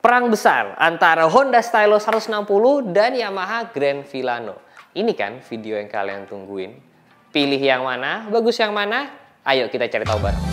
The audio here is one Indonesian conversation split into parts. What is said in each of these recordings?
perang besar antara Honda Stylo 160 dan Yamaha Grand Filano. Ini kan video yang kalian tungguin. Pilih yang mana, bagus yang mana? Ayo kita cari tahu bareng.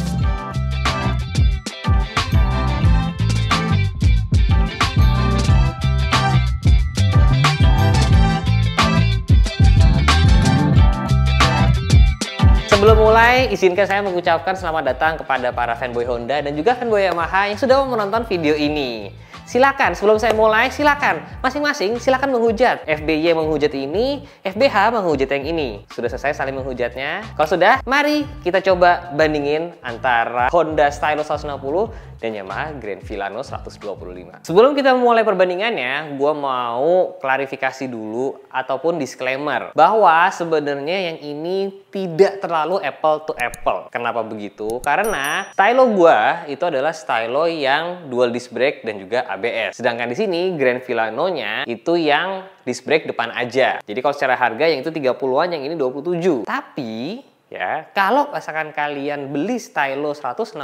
Sebelum mulai, izinkan saya mengucapkan selamat datang kepada para fanboy Honda dan juga fanboy Yamaha yang sudah menonton video ini. Silakan, sebelum saya mulai, silakan masing-masing silakan menghujat. FBY menghujat ini, FBH menghujat yang ini. Sudah selesai saling menghujatnya? Kalau sudah, mari kita coba bandingin antara Honda Stylo 160 dan Yamaha Grand Filano 125. Sebelum kita mulai perbandingannya, gue mau klarifikasi dulu ataupun disclaimer bahwa sebenarnya yang ini tidak terlalu apple to apple. Kenapa begitu? Karena stylo gue itu adalah stylo yang dual disc brake dan juga ABS. Sedangkan di sini Grand Filano-nya itu yang disc brake depan aja. Jadi kalau secara harga yang itu 30-an, yang ini 27. Tapi ya, kalau misalkan kalian beli stylo 160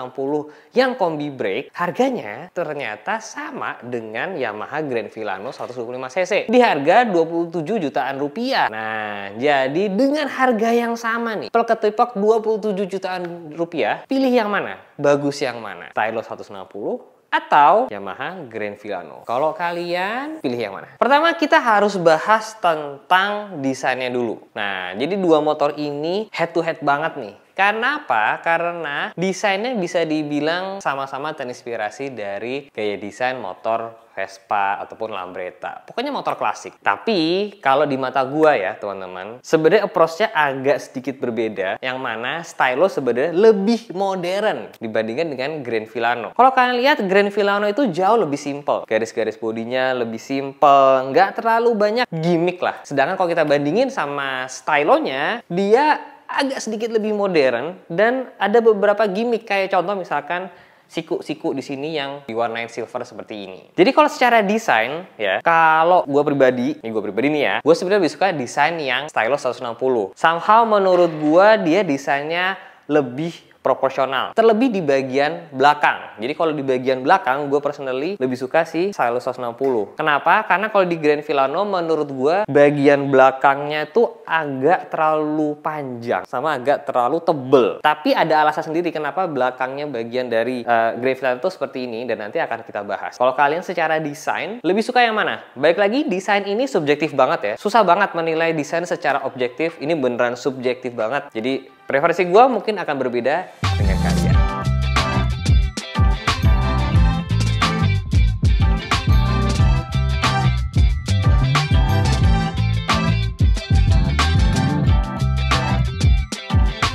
yang kombi brake, harganya ternyata sama dengan Yamaha Grand Filano 125cc. Di harga 27 jutaan rupiah. Nah, jadi dengan harga yang sama nih, pelketipok 27 jutaan rupiah, pilih yang mana? Bagus yang mana? Stylo 160 atau Yamaha Grand Filano? Kalau kalian pilih yang mana? Pertama kita harus bahas tentang desainnya dulu. Nah, jadi dua motor ini head to head banget nih. Karena apa? Karena desainnya bisa dibilang sama-sama terinspirasi dari gaya desain motor Vespa ataupun Lambretta. Pokoknya motor klasik. Tapi kalau di mata gua ya teman-teman, sebenarnya approach-nya agak sedikit berbeda. Yang mana stylo sebenarnya lebih modern dibandingkan dengan Grand Filano. Kalau kalian lihat Grand Filano itu jauh lebih simple. Garis-garis bodinya lebih simple, nggak terlalu banyak gimmick lah. Sedangkan kalau kita bandingin sama stylonya, dia agak sedikit lebih modern dan ada beberapa gimmick, kayak contoh misalkan siku-siku di sini yang diwarnain silver seperti ini. Jadi kalau secara desain ya, kalau gue pribadi nih ya, gue sebenarnya lebih suka desain yang stylo 160. Somehow menurut gue dia desainnya lebih proporsional, terlebih di bagian belakang. Jadi kalau di bagian belakang, gue personally lebih suka si stylo 160. Kenapa? Karena kalau di Grand Filano menurut gue bagian belakangnya tuh agak terlalu panjang sama agak terlalu tebel. Tapi ada alasan sendiri kenapa belakangnya bagian dari Grand Filano tuh seperti ini, dan nanti akan kita bahas. Kalau kalian secara desain lebih suka yang mana? Baik lagi, desain ini subjektif banget ya. Susah banget menilai desain secara objektif. Ini beneran subjektif banget. Jadi preferensi gue mungkin akan berbeda dengan kalian.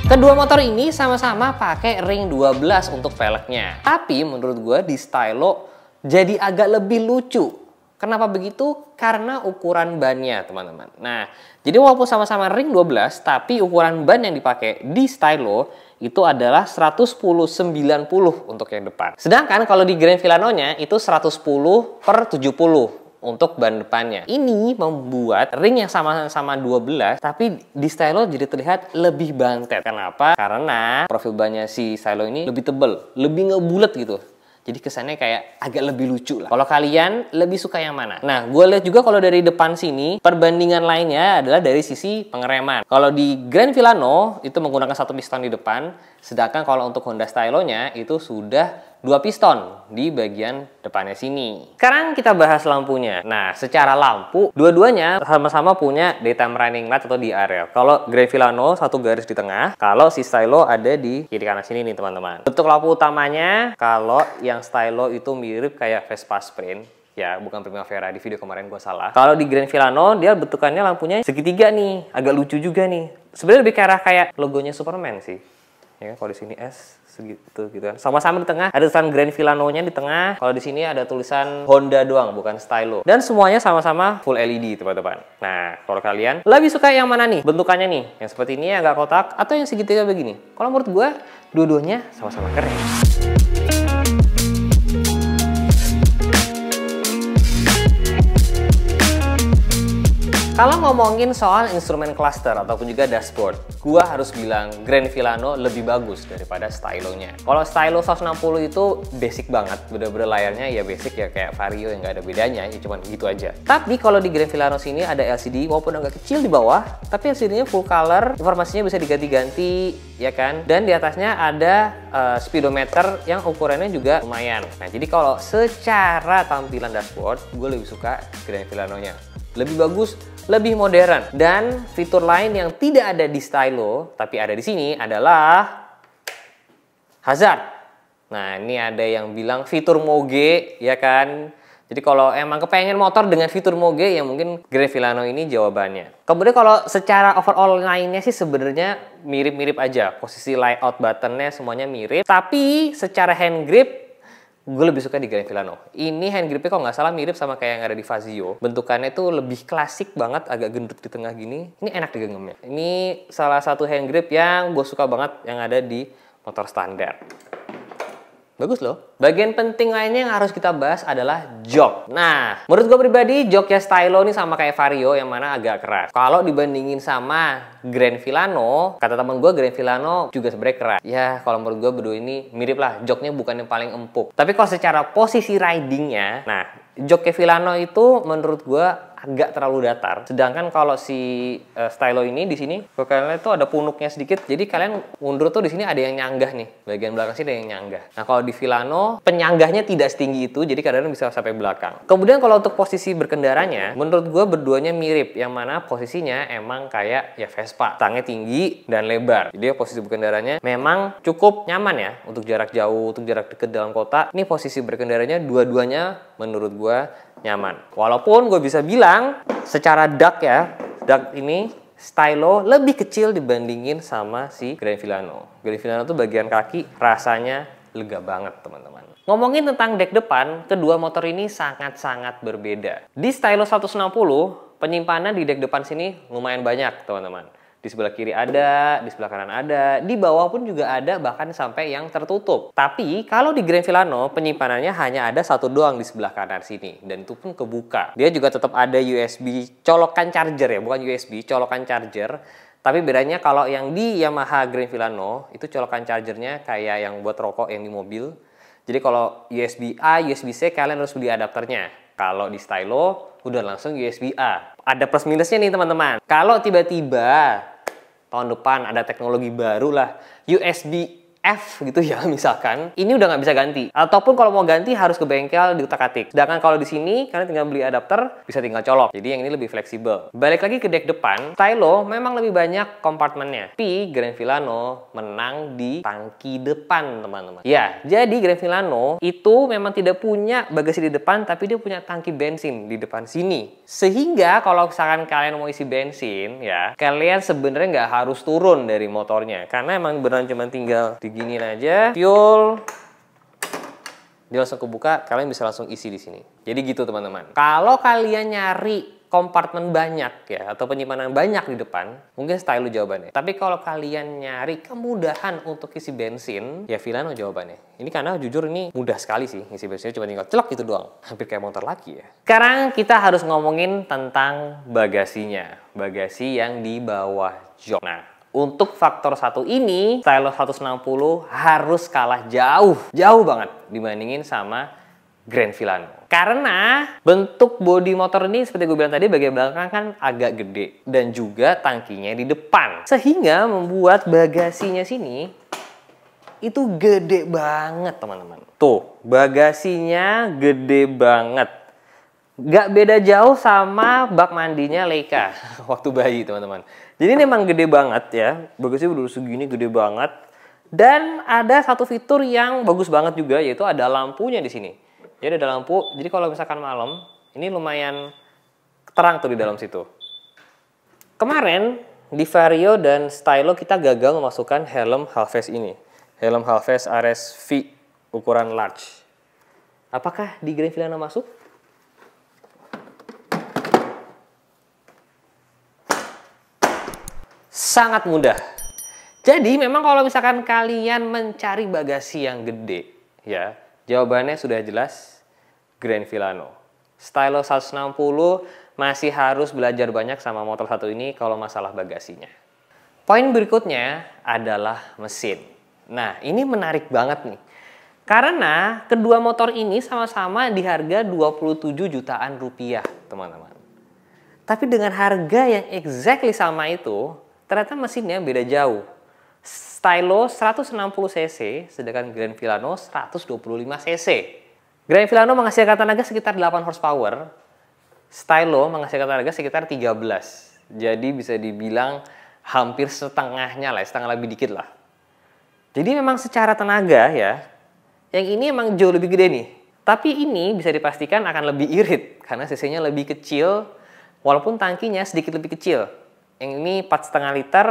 Kedua motor ini sama-sama pakai ring 12 untuk velgnya. Tapi menurut gue di stylo jadi agak lebih lucu. Kenapa begitu? Karena ukuran bannya, teman-teman. Nah, jadi walaupun sama-sama ring 12, tapi ukuran ban yang dipakai di stylo itu adalah 110/90 untuk yang depan. Sedangkan kalau di Grand Filano-nya itu 110/70 untuk ban depannya. Ini membuat ring yang sama-sama 12, tapi di stylo jadi terlihat lebih bantet. Kenapa? Karena profil bannya si stylo ini lebih tebal, lebih ngebulet gitu. Jadi kesannya kayak agak lebih lucu lah. Kalau kalian lebih suka yang mana? Nah, gue lihat juga kalau dari depan sini, perbandingan lainnya adalah dari sisi pengereman. Kalau di Grand Filano itu menggunakan satu piston di depan, sedangkan kalau untuk Honda Stylo-nya itu sudah 2 piston di bagian depannya sini. Sekarang kita bahas lampunya. Nah, secara lampu, dua-duanya sama-sama punya daytime running light atau DRL. Kalau Grand Filano satu garis di tengah, kalau si Stylo ada di kiri kanan sini nih teman-teman. Bentuk lampu utamanya, kalau yang Stylo itu mirip kayak Vespa Sprint. Ya, bukan Primavera, di video kemarin gue salah. Kalau di Grand Filano, dia bentukannya lampunya segitiga nih. Agak lucu juga nih. Sebenarnya lebih kayak logonya Superman sih. Ya, kalau di sini S segitu gitu kan. Sama-sama di tengah ada tulisan Grand Filano-nya di tengah. Kalau di sini ada tulisan Honda doang, bukan Stylo. Dan semuanya sama-sama full LED, teman-teman. Nah, kalau kalian lebih suka yang mana nih bentukannya nih? Yang seperti ini agak kotak atau yang segitiga begini? Kalau menurut gue, dua-duanya sama-sama keren. Kalau ngomongin soal instrumen cluster ataupun juga dashboard, gua harus bilang Grand Filano lebih bagus daripada stylonya. Kalau stylo 160 itu basic banget, bener-bener layarnya ya basic ya kayak Vario yang nggak ada bedanya, ya cuman gitu aja. Tapi kalau di Grand Filano sini ada LCD, walaupun agak kecil di bawah, tapi LCD-nya full color, informasinya bisa diganti-ganti, ya kan? Dan di atasnya ada speedometer yang ukurannya juga lumayan. Nah, jadi kalau secara tampilan dashboard, gue lebih suka Grand Filano-nya. Lebih bagus, lebih modern. Dan fitur lain yang tidak ada di stylo, tapi ada di sini adalah hazard. Nah, ini ada yang bilang fitur Moge, ya kan? Jadi kalau emang kepengen motor dengan fitur Moge, ya mungkin Grand Filano ini jawabannya. Kemudian kalau secara overall lainnya sih sebenarnya mirip-mirip aja. Posisi layout buttonnya semuanya mirip. Tapi secara hand grip, gue lebih suka di Grand Filano. Ini hand gripnya kalau nggak salah mirip sama kayak yang ada di Fazio. Bentukannya tuh lebih klasik banget, agak gendut di tengah gini. Ini enak digenggamnya. Ini salah satu hand grip yang gue suka banget yang ada di motor standar. Bagus loh. Bagian penting lainnya yang harus kita bahas adalah jok. Nah, menurut gue pribadi joknya stylo ini sama kayak Vario yang mana agak keras. Kalau dibandingin sama Grand Filano, kata temen gue Grand Filano juga sebenarnya keras. Ya, kalau menurut gue berdua ini mirip lah. Joknya bukan yang paling empuk. Tapi kalau secara posisi ridingnya, nah joknya Filano itu menurut gue agak terlalu datar. Sedangkan kalau si stylo ini di sini, kalian itu ada punuknya sedikit. Jadi kalian mundur tuh di sini ada yang nyanggah nih. Bagian belakang sini ada yang nyanggah. Nah, kalau di Filano penyanggahnya tidak setinggi itu, jadi kadang-kadang bisa sampai belakang. Kemudian kalau untuk posisi berkendaranya, menurut gue berduanya mirip. Yang mana posisinya emang kayak ya Vespa. Tangnya tinggi dan lebar. Jadi posisi berkendaranya memang cukup nyaman ya untuk jarak jauh, untuk jarak dekat dalam kota. Ini posisi berkendaranya dua-duanya menurut gue nyaman. Walaupun gue bisa bilang secara dak ya, dak ini stylo lebih kecil dibandingin sama si Grand Filano. Grand Filano tuh bagian kaki rasanya lega banget teman-teman. Ngomongin tentang dek depan, kedua motor ini sangat-sangat berbeda. Di stylo 160, penyimpanan di dek depan sini lumayan banyak teman-teman. Di sebelah kiri ada, di sebelah kanan ada, di bawah pun juga ada, bahkan sampai yang tertutup. Tapi kalau di Grand Filano penyimpanannya hanya ada satu doang di sebelah kanan sini, dan itu pun kebuka. Dia juga tetap ada USB colokan charger ya, bukan USB, colokan charger. Tapi bedanya kalau yang di Yamaha Grand Filano itu colokan chargernya kayak yang buat rokok yang di mobil. Jadi kalau USB A, USB C kalian harus beli adapternya. Kalau di stylo udah langsung USB A. Ada plus minusnya nih teman-teman. Kalau tiba-tiba tahun depan ada teknologi baru lah, USB F gitu ya misalkan, ini udah nggak bisa ganti. Ataupun kalau mau ganti harus ke bengkel diutak-atik. Sedangkan kalau di sini kalian tinggal beli adapter, bisa tinggal colok. Jadi yang ini lebih fleksibel. Balik lagi ke dek depan, stylo memang lebih banyak kompartemennya. Tapi Grand Filano menang di tangki depan teman-teman. Ya, jadi Grand Filano itu memang tidak punya bagasi di depan, tapi dia punya tangki bensin di depan sini. Sehingga kalau misalkan kalian mau isi bensin, ya kalian sebenarnya nggak harus turun dari motornya. Karena emang beneran cuma tinggal diginiin aja, fuel, dia langsung kebuka, kalian bisa langsung isi di sini. Jadi gitu teman-teman. Kalau kalian nyari kompartemen banyak ya, atau penyimpanan banyak di depan, mungkin stylo jawabannya. Tapi kalau kalian nyari kemudahan untuk isi bensin, ya Filano jawabannya. Ini karena jujur ini mudah sekali sih, isi bensinnya cuma tinggal celok gitu doang. Hampir kayak motor lagi ya. Sekarang kita harus ngomongin tentang bagasinya. Bagasi yang di bawah jok. Nah, untuk faktor satu ini, stylo 160 harus kalah jauh banget dibandingin sama Grand Filano. Karena bentuk bodi motor ini seperti gue bilang tadi, bagian belakang kan agak gede dan juga tangkinya di depan. Sehingga membuat bagasinya sini itu gede banget teman-teman. Tuh, bagasinya gede banget. Gak beda jauh sama bak mandinya Leica waktu bayi teman-teman. Jadi ini memang gede banget ya. Bagasinya udah segini gede banget. Dan ada satu fitur yang bagus banget juga, yaitu ada lampunya di sini. Jadi ada lampu. Jadi kalau misalkan malam, ini lumayan terang tuh di dalam situ. Kemarin di Vario dan stylo kita gagal memasukkan helm half-face ini. Helm half-face RSV ukuran large. Apakah di Grand Filano masuk? Sangat mudah. Jadi memang kalau misalkan kalian mencari bagasi yang gede, ya jawabannya sudah jelas Grand Filano. Stylo 160 masih harus belajar banyak sama motor satu ini kalau masalah bagasinya. Poin berikutnya adalah mesin. Nah, ini menarik banget nih. Karena kedua motor ini sama-sama di harga 27 jutaan rupiah, teman-teman. Tapi dengan harga yang exactly sama itu, ternyata mesinnya beda jauh. Stylo 160cc, sedangkan Grand Filano 125cc. Grand Filano menghasilkan tenaga sekitar 8 horsepower, Stylo menghasilkan tenaga sekitar 13. Jadi bisa dibilang hampir setengahnya lah, setengah lebih dikit lah. Jadi memang secara tenaga ya, yang ini emang jauh lebih gede nih. Tapi ini bisa dipastikan akan lebih irit karena cc-nya lebih kecil, walaupun tangkinya sedikit lebih kecil. Yang ini 4,5 liter,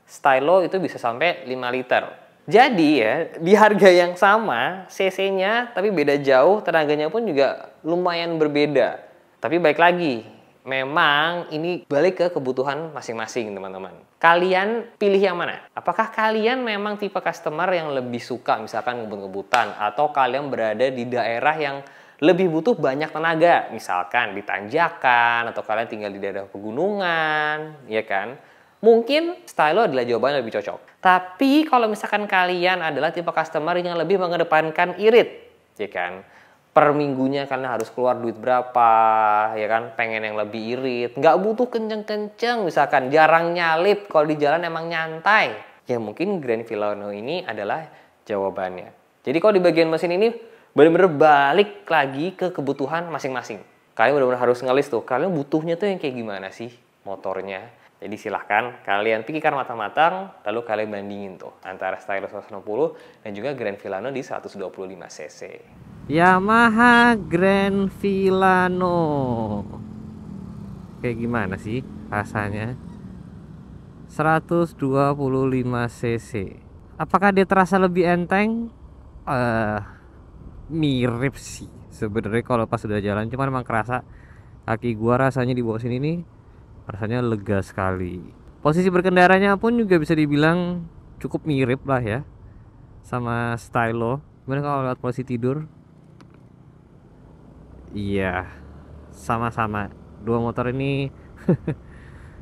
Stylo itu bisa sampai 5 liter. Jadi ya, di harga yang sama, cc-nya tapi beda jauh, tenaganya pun juga lumayan berbeda. Tapi baik lagi, memang ini balik ke kebutuhan masing-masing, teman-teman. Kalian pilih yang mana? Apakah kalian memang tipe customer yang lebih suka misalkan ngebut-ngebutan, atau kalian berada di daerah yang lebih butuh banyak tenaga, misalkan di tanjakan, atau kalian tinggal di daerah pegunungan, ya kan? Mungkin Stylo adalah jawaban yang lebih cocok. Tapi kalau misalkan kalian adalah tipe customer yang lebih mengedepankan irit, ya kan? Per minggunya kalian harus keluar duit berapa, ya kan? Pengen yang lebih irit, nggak butuh kenceng-kenceng, misalkan jarang nyalip, kalau di jalan emang nyantai. Ya mungkin Grand Filano ini adalah jawabannya. Jadi kalau di bagian mesin ini benar-benar balik lagi ke kebutuhan masing-masing. Kalian benar-benar harus ngelis tuh, kalian butuhnya tuh yang kayak gimana sih motornya. Jadi silahkan kalian pikirkan matang-matang, lalu kalian bandingin tuh antara Stylo 160 dan juga Grand Filano di 125cc. Yamaha Grand Filano. Kayak gimana sih rasanya? 125cc. Apakah dia terasa lebih enteng? Mirip sih sebenarnya kalau pas udah jalan, cuman emang kerasa kaki gua rasanya di bawah sini nih rasanya lega sekali. Posisi berkendaranya pun juga bisa dibilang cukup mirip lah ya sama Stylo. Gimana kalau lewat posisi tidur? Iya, sama-sama. Dua motor ini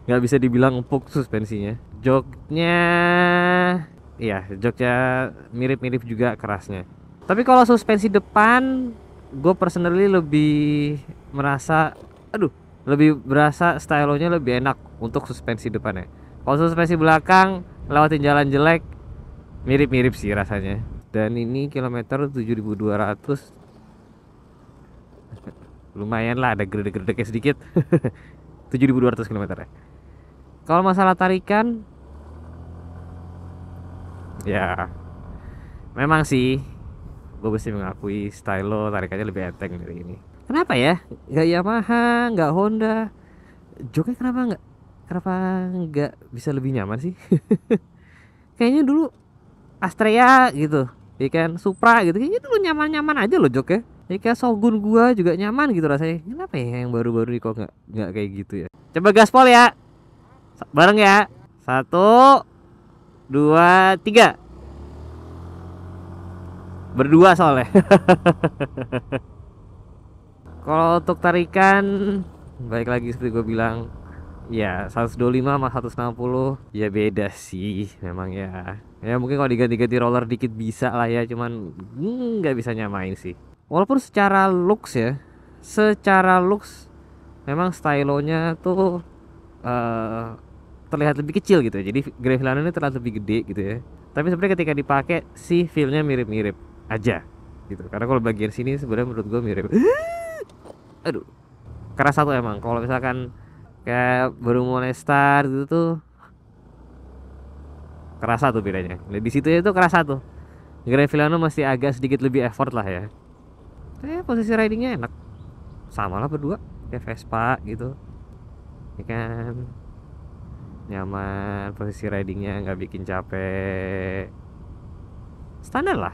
nggak bisa dibilang empuk suspensinya. Joknya, iya, joknya mirip-mirip juga kerasnya. Tapi kalau suspensi depan, gue personally lebih merasa, lebih berasa Stylo-nya lebih enak untuk suspensi depannya. Kalau suspensi belakang lewatin jalan jelek, mirip-mirip sih rasanya. Dan ini kilometer 7.200. Lumayan lah, ada gede-gedenya sedikit. 7.200 km ya. Kalau masalah tarikan, ya memang sih gue mesti mengakui Stylo tarikannya lebih enteng dari ini. Kenapa ya? Gak Yamaha, gak Honda. Joknya kenapa nggak bisa lebih nyaman sih? Kayaknya dulu Astrea gitu, ya kan, Supra gitu. Kayaknya dulu nyaman-nyaman aja loh joknya. Ya kayak Shogun gua juga nyaman gitu rasanya. Kenapa ya yang baru-baru ini kok nggak kayak gitu ya? Coba gaspol ya, bareng ya. 1, 2, 3. Berdua soalnya. Kalau untuk tarikan, baik lagi seperti gue bilang, ya 125 sama 160 ya beda sih memang ya. Ya mungkin kalau diganti-ganti roller dikit bisa lah ya, cuman nggak bisa nyamain sih. Walaupun secara looks memang Stylo-nya tuh terlihat lebih kecil gitu ya. Jadi Grand Filano ini terlihat lebih gede gitu ya. Tapi sebenarnya ketika dipakai sih feel-nya mirip-mirip aja gitu. Karena kalau bagian sini sebenarnya menurut gue mirip. Keras satu emang. Kalau misalkan kayak baru mulai start gitu tuh kerasa tuh bedanya. Di situ itu kerasa tuh. Grand Filano masih agak sedikit lebih effort lah ya. Posisi ridingnya enak. Sama lah berdua kayak Vespa gitu. Ya kan. Nyaman, posisi ridingnya nggak bikin capek. Standar lah.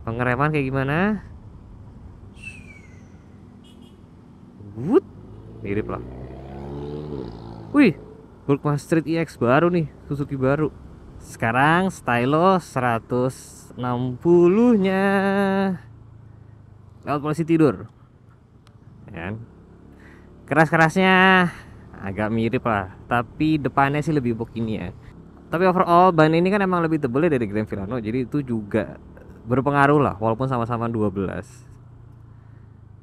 Pengereman kayak gimana? Wood, mirip lah. Wih, Bulkman Street EX baru nih, Suzuki baru. Sekarang Stylo 160-nya lewat polisi tidur. ya kan? Keras-kerasnya agak mirip lah, tapi depannya sih lebih empuk ini ya. Tapi overall ban ini kan emang lebih tebal dari Grand Filano, jadi itu juga berpengaruh lah walaupun sama-sama 12.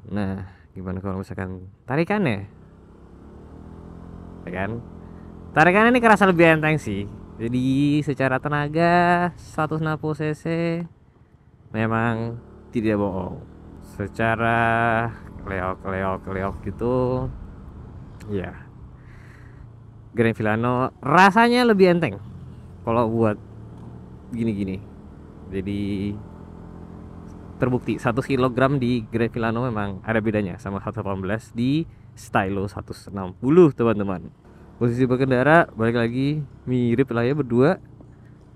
Nah, gimana kalau misalkan tarikannya? Ya kan? Tarikannya ini kerasa lebih enteng sih. Jadi secara tenaga 160 cc memang tidak bohong. Secara kleok gitu, ya Grand Filano rasanya lebih enteng kalau buat gini-gini. Jadi terbukti 1 kg di Grand Filano memang ada bedanya sama 118 di Stylo 160 teman-teman. Posisi berkendara balik lagi mirip lah ya berdua,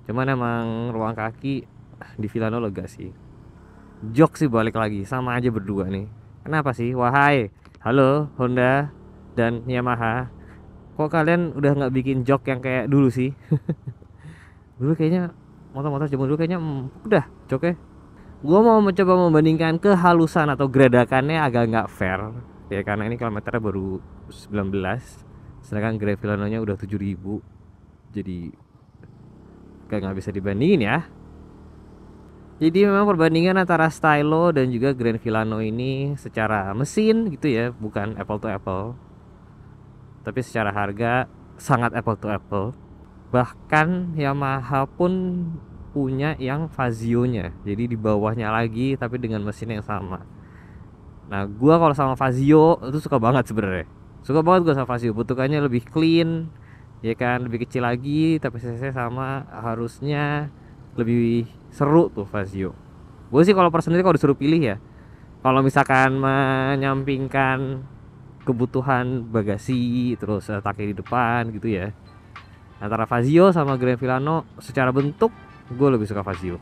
cuman emang ruang kaki di Filano lega sih. Jok sih balik lagi sama aja berdua nih. Kenapa sih? Wahai, halo Honda dan Yamaha, kok kalian udah nggak bikin jok yang kayak dulu sih? Dulu kayaknya motor-motor zaman dulu kayaknya udah joknya. Gua mau mencoba membandingkan kehalusan atau geradakannya agak nggak fair ya, karena ini kilometernya baru 19, sedangkan Grand Filano nya udah 7.000, jadi nggak bisa dibandingin ya. Jadi memang perbandingan antara Stylo dan juga Grand Filano ini secara mesin gitu ya, bukan apple to apple, tapi secara harga sangat apple to apple. Bahkan Yamaha pun punya yang Fazio-nya, jadi di bawahnya lagi tapi dengan mesin yang sama. Nah, gua kalau sama Fazio itu suka banget sebenarnya. Suka banget gua sama Fazio, bentukannya lebih clean, ya kan, lebih kecil lagi tapi cc sama, harusnya lebih seru tuh Fazio. Gue sih kalau personally kalau disuruh pilih ya, kalau misalkan menyampingkan kebutuhan bagasi terus taki di depan gitu ya, antara Fazio sama Grand Filano secara bentuk gue lebih suka Fazio.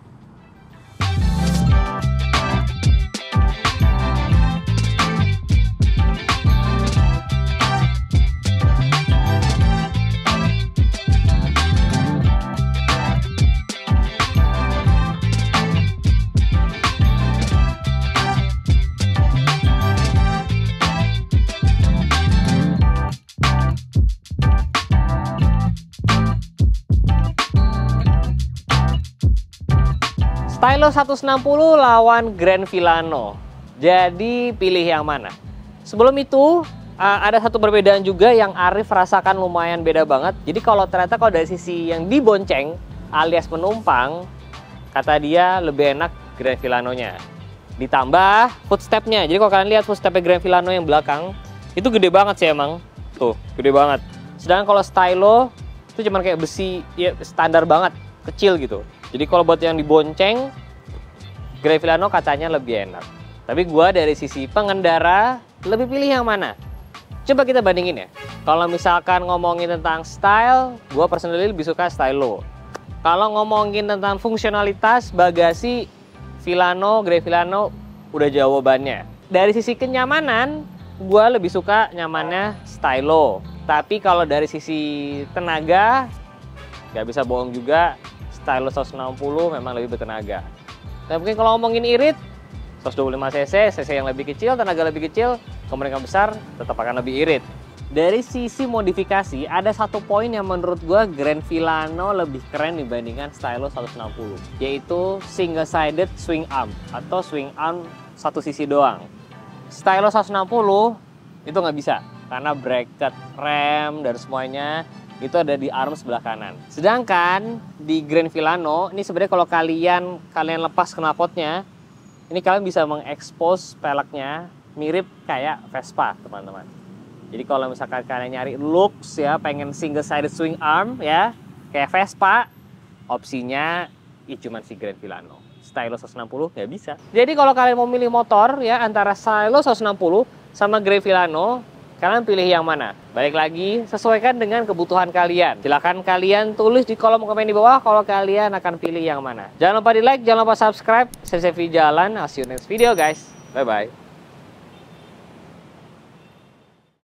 Stylo 160 lawan Grand Filano. Jadi pilih yang mana? Sebelum itu ada satu perbedaan juga yang Arif rasakan lumayan beda banget. Jadi kalau ternyata kalau dari sisi yang dibonceng alias penumpang, kata dia lebih enak Grand Filano-nya. Ditambah footstep-nya. Jadi kalau kalian lihat footstep-nya Grand Filano yang belakang, itu gede banget sih emang. Tuh, gede banget. Sedangkan kalau Stylo itu cuman kayak besi ya standar banget, kecil gitu. Jadi kalau buat yang dibonceng, Grand Filano kacanya lebih enak. Tapi gua dari sisi pengendara lebih pilih yang mana? Coba kita bandingin ya. Kalau misalkan ngomongin tentang style, gua personally lebih suka Stylo. Kalau ngomongin tentang fungsionalitas bagasi, Filano, Grand Filano udah jawabannya. Dari sisi kenyamanan, gua lebih suka nyamannya Stylo. Tapi kalau dari sisi tenaga, nggak bisa bohong juga, Stylo 160 memang lebih bertenaga. Tapi mungkin kalau ngomongin irit, 125 cc yang lebih kecil, tenaga lebih kecil, kemungkinan besar tetap akan lebih irit. Dari sisi modifikasi, ada satu poin yang menurut gue Grand Filano lebih keren dibandingkan Stylo 160, yaitu single sided swing arm atau swing arm satu sisi doang. Stylo 160 itu nggak bisa karena bracket, rem, dan semuanya itu ada di arm sebelah kanan. Sedangkan di Grand Filano ini sebenarnya kalau kalian lepas knalpotnya, ini kalian bisa mengekspos peleknya mirip kayak Vespa, teman-teman. Jadi kalau misalkan kalian nyari looks ya, pengen single sided swing arm ya, kayak Vespa, opsinya cuma si Grand Filano. Stylo 160 nggak bisa. Jadi kalau kalian mau milih motor ya antara Stylo 160 sama Grand Filano, kalian pilih yang mana? Balik lagi, sesuaikan dengan kebutuhan kalian. Silahkan kalian tulis di kolom komen di bawah kalau kalian akan pilih yang mana. Jangan lupa di like, jangan lupa subscribe. Saya Sevi Jalan, I'll see you next video guys. Bye-bye.